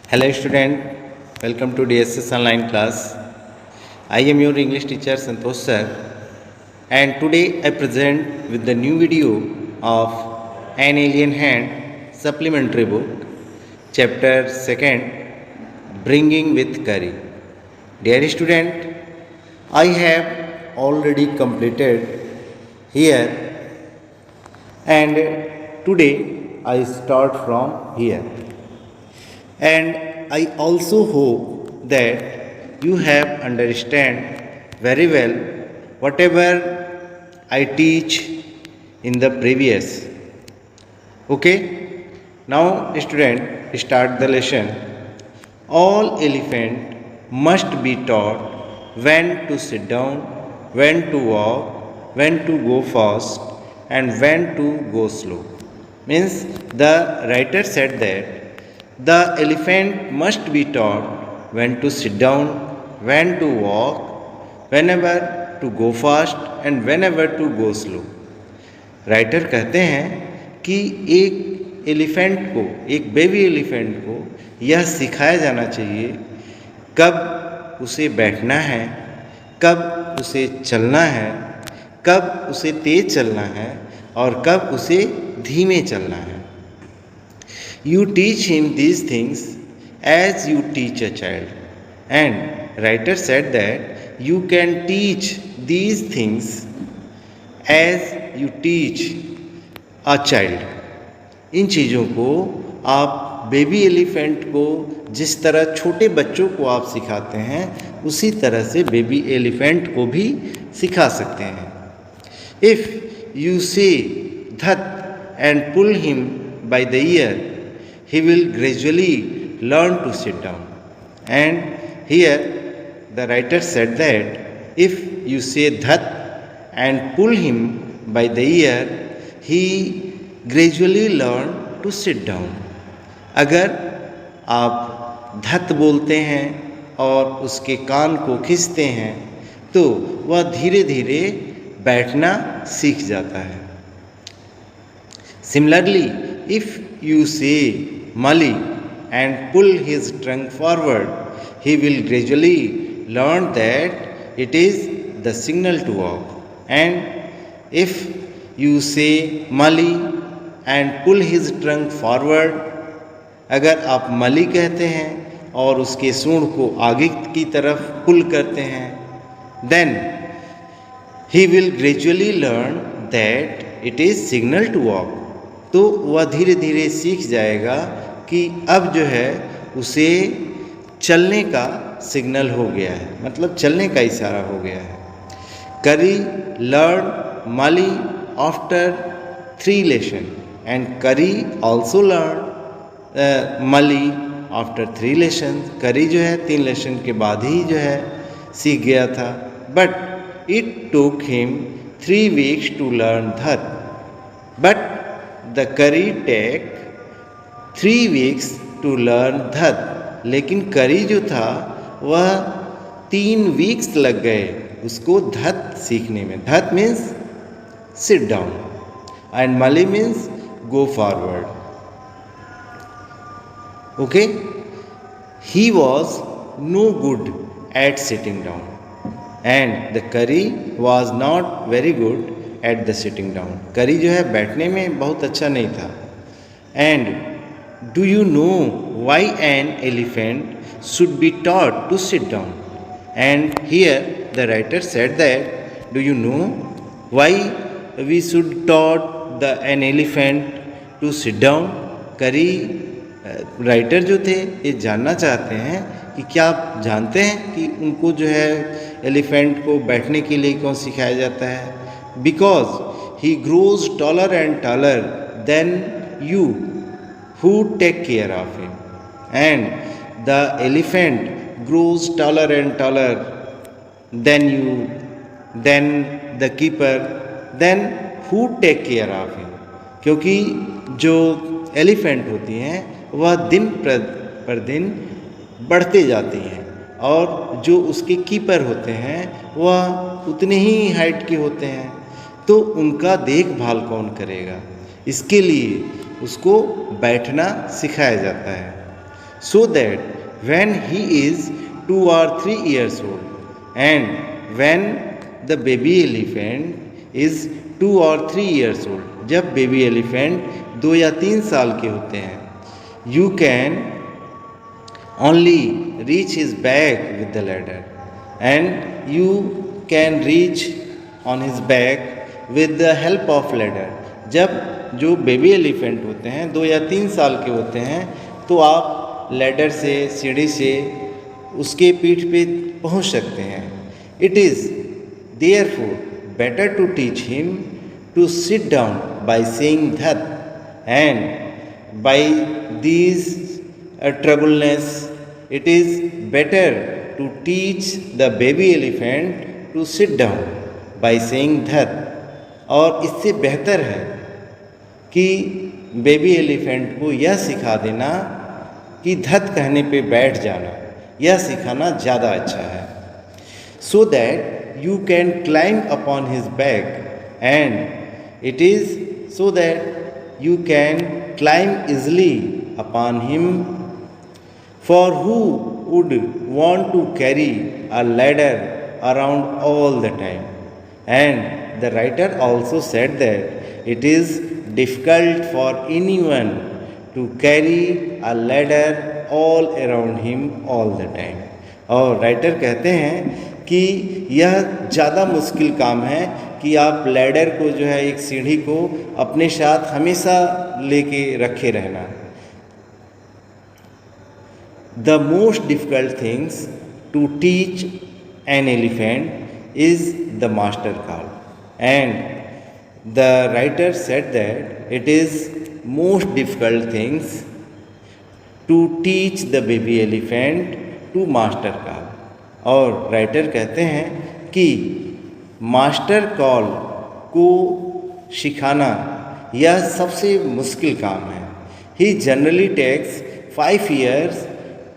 Hello student, welcome to DSS online class. I am your English teacher Santosh sir, and today I present with the new video of An Alien Hand supplementary book, chapter 2nd, Bringing with Curry. Dear student, I have already completed here, and today I start from here. And I also hope that you have understand very well whatever I teach in the previous. Okay? Now student, start the lesson. All elephant must be taught when to sit down, when to walk, when to go fast, and when to go slow. Means the writer said that the elephant must be taught when to sit down, when to walk, whenever to go fast and whenever to go slow. Writer कहते हैं कि एक elephant को, एक baby elephant को यह सिखाया जाना चाहिए कब उसे बैठना है, कब उसे चलना है, कब उसे तेज चलना है और कब उसे धीमे चलना है. You teach him these things as you teach a child. And writer said that you can teach these things as you teach a child. इन चीज़ों को आप बेबी एलिफेंट को जिस तरह छोटे बच्चों को आप सिखाते हैं उसी तरह से बेबी एलिफेंट को भी सिखा सकते हैं. If you say that and pull him by the ear, he will gradually learn to sit down. And here the writer said that if you say dhat and pull him by the ear, he gradually learn to sit down. अगर आप धत बोलते हैं और उसके कान को खींचते हैं तो वह धीरे धीरे बैठना सीख जाता है. Similarly, if you say Mali and pull his trunk forward, he will gradually learn that it is the signal to walk. And if you say Mali and pull his trunk forward, अगर आप मली कहते हैं और उसके सूंड को आगे की तरफ पुल करते हैं, then he will gradually learn that it is signal to walk. तो वह धीरे धीरे सीख जाएगा कि अब जो है उसे चलने का सिग्नल हो गया है, मतलब चलने का इशारा हो गया है. करी learn Mali after 3 lesson and करी ऑल्सो लर्न माली आफ्टर 3 लेसन. करी जो है 3 लेसन के बाद ही जो है सीख गया था. But it took him 3 weeks to learn that. But the curry take 3 weeks to learn that. लेकिन करी जो था वह 3 वीक्स लग गए उसको धत सीखने में. धत मीन्स सिट डाउन एंड मली means go forward. Okay. He was no good at sitting down and the Kari was not very good at the sitting down. Kari जो है बैठने में बहुत अच्छा नहीं था. And do you know why an elephant should be taught to sit down. And here the writer said that do you know why we should taught the an elephant to sit down. करी writer जो थे ये जानना चाहते हैं कि क्या आप जानते हैं कि उनको जो है एलिफेंट को बैठने के लिए क्यों सिखाया जाता है. Because he grows taller and taller than you who take care of him. And the elephant grows taller and taller than you, than the keeper, then who take care of him. क्योंकि जो elephant होती हैं वह दिन पर दिन बढ़ते जाती हैं और जो उसके कीपर होते हैं वह उतने ही हाइट के होते हैं. तो उनका देखभाल कौन करेगा, इसके लिए उसको बैठना सिखाया जाता है. so that when he is 2 or 3 years old, and when the baby elephant is 2 or 3 years old, जब बेबी एलिफेंट 2 या 3 साल के होते हैं, you can only reach his back with the ladder, and you can reach on his back with the help of ladder. जब जो baby elephant होते हैं 2 या 3 साल के होते हैं, तो आप लैडर से, सीढ़ी से उसके पीठ पे पहुंच सकते हैं. It is therefore better to teach him to sit down by saying that, and by these troubles it is better to teach the baby elephant to sit down by saying that. और इससे बेहतर है कि baby elephant को यह सिखा देना कि धत कहने पे बैठ जाना, यह सिखाना ज़्यादा अच्छा है. so that you can climb upon his back, and it is so that you can climb easily upon him. For who would want to carry a ladder around all the time? And the writer also said that it is difficult for anyone to carry a ladder all around him all the time. और writer कहते हैं कि यह ज़्यादा मुश्किल काम है कि आप लैडर को जो है, एक सीढ़ी को अपने साथ हमेशा लेके रखे रहना. The most difficult things to teach an elephant is the master call, and the writer said that it is most difficult things to teach the baby elephant to master call. और राइटर कहते हैं कि master call को सिखाना यह सबसे मुश्किल काम है. He generally takes 5 years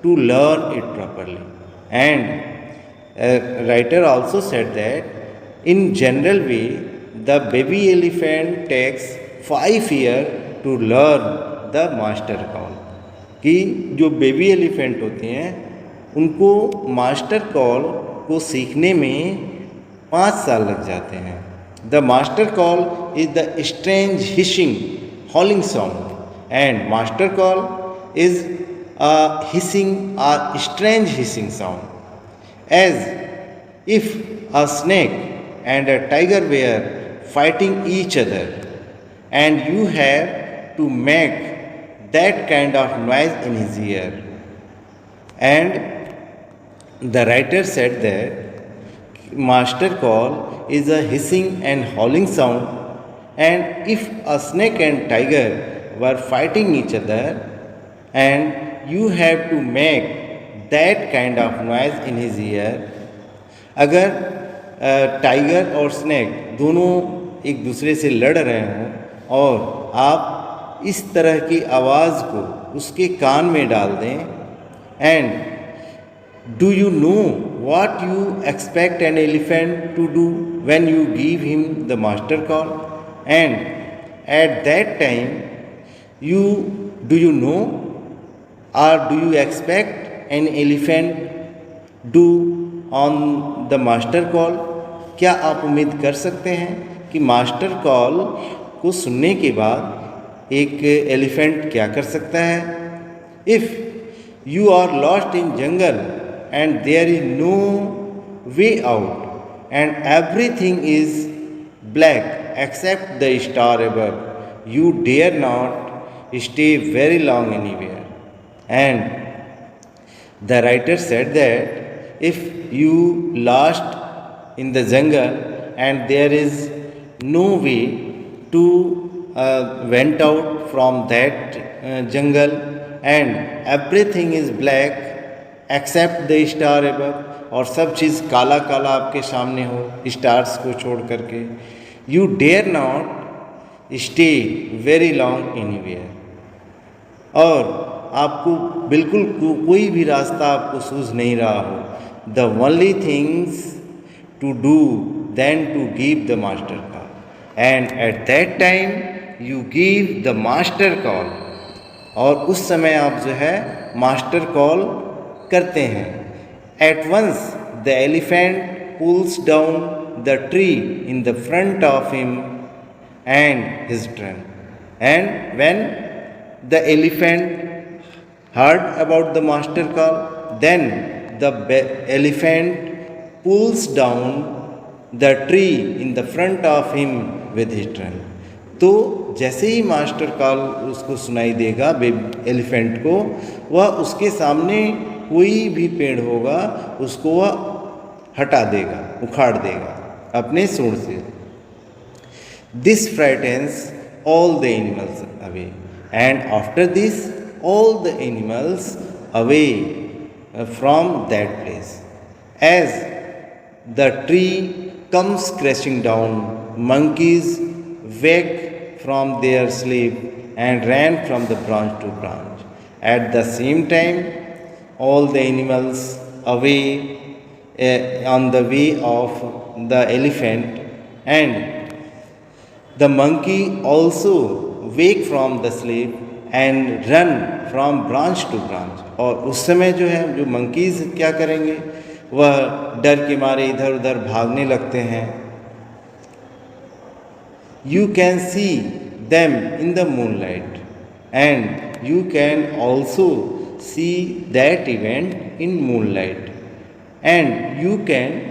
to learn it properly, and writer also said that in general way the baby elephant takes 5 years to learn the master call. कि जो बेबी एलिफेंट होते हैं उनको मास्टर कॉल को सीखने में 5 साल लग जाते हैं. The master call is the strange hissing howling sound, and master call is a hissing or strange hissing sound, as if a snake and a tiger were fighting each other, and you have to make that kind of noise in his ear. And the writer said that master call is a hissing and howling sound, and if a snake and tiger were fighting each other, and you have to make that kind of noise in his ear. अगर tiger और snack दोनों एक दूसरे से लड़ रहे हों और आप इस तरह की आवाज़ को उसके कान में डाल दें, and do you no what you expect an elephant to do when you give him the master call? And at that time, do you know, or do you expect an elephant do on the master call? क्या आप उम्मीद कर सकते हैं कि master call को सुनने के बाद एक एलिफेंट क्या कर सकता है? If you are lost in jungle and there is no way out, and everything is black except the star above, you dare not stay very long anywhere. And the writer said that if you lost in the jungle and there is no way to went out from that jungle, and everything is black except the star above, और सब चीज़ काला काला आपके सामने हो stars को छोड़ करके, you dare not stay very long anywhere, और आपको बिल्कुल कोई भी रास्ता आपको सूझ नहीं रहा हो, the only things to do then to give the master call, and at that time you give the master call, और उस समय आप जो है मास्टर कॉल करते हैं. At once the elephant pulls down the tree in the front of him and his trunk. And when the elephant heard about the master call, then the elephant pulls down the tree in the front of him with his trunk. तो जैसे ही master call उसको सुनाई देगा elephant को, वह उसके सामने कोई भी पेड़ होगा उसको वह हटा देगा, उखाड़ देगा अपने सूंड से. This frightens all the animals away, and after this all the animals away from that place. As the tree comes crashing down, monkeys wake from their sleep and ran from the branch to branch. At the same time all the animals away on the way of the elephant, and the monkey also wake from the sleep and run from branch to branch. और उस समय जो है जो monkeys क्या करेंगे, वह डर के मारे इधर उधर भागने लगते हैं. You can see them in the moonlight, and you can also see that event in moonlight, and you can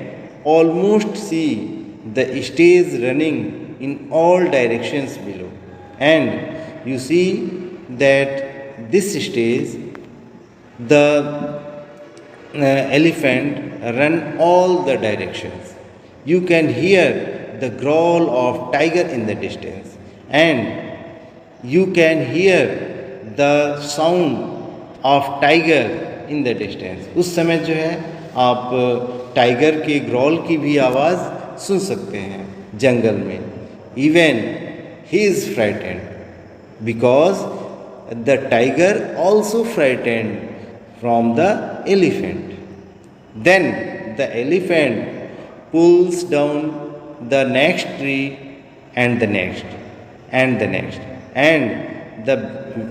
almost see the stage running in all directions below, and you see that this stage the elephant run all the directions. You can hear the growl of tiger in the distance, and you can hear the sound of tiger in the distance. उस समय जो है आप tiger के growl की भी आवाज़ सुन सकते हैं जंगल में. Even he is frightened because the tiger also frightened from the elephant. Then the elephant pulls down the next tree and the next and the next, and the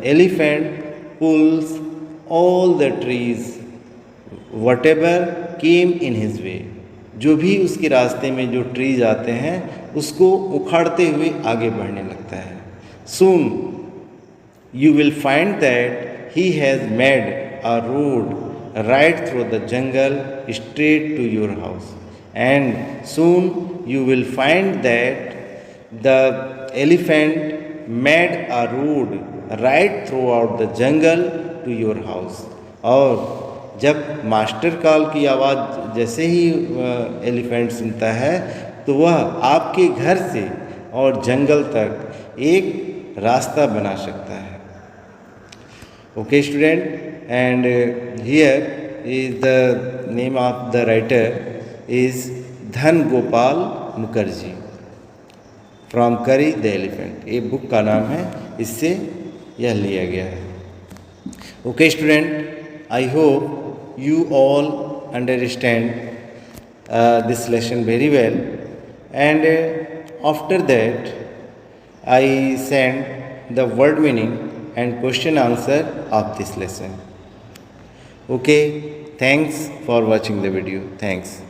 elephant pulls all the trees whatever came in his way. जो भी उसके रास्ते में जो trees आते हैं उसको उखाड़ते हुए आगे बढ़ने लगता है. Soon you will find that he has made a road right through the jungle straight to your house, and soon you will find that the elephant made a road right throughout the jungle to your house. और जब master call की आवाज़ जैसे ही elephant सुनता है तो वह आपके घर से और जंगल तक एक रास्ता बना सकता है. Okay student, and here is the name of the writer is धन गोपाल मुखर्जी फ्रॉम करी द एलिफेंट. ये बुक का नाम है, इससे यह लिया गया है. Okay student, I hope you all understand this lesson very well, and after that I send the word meaning and question answer of this lesson. Okay, thanks for watching the video. Thanks.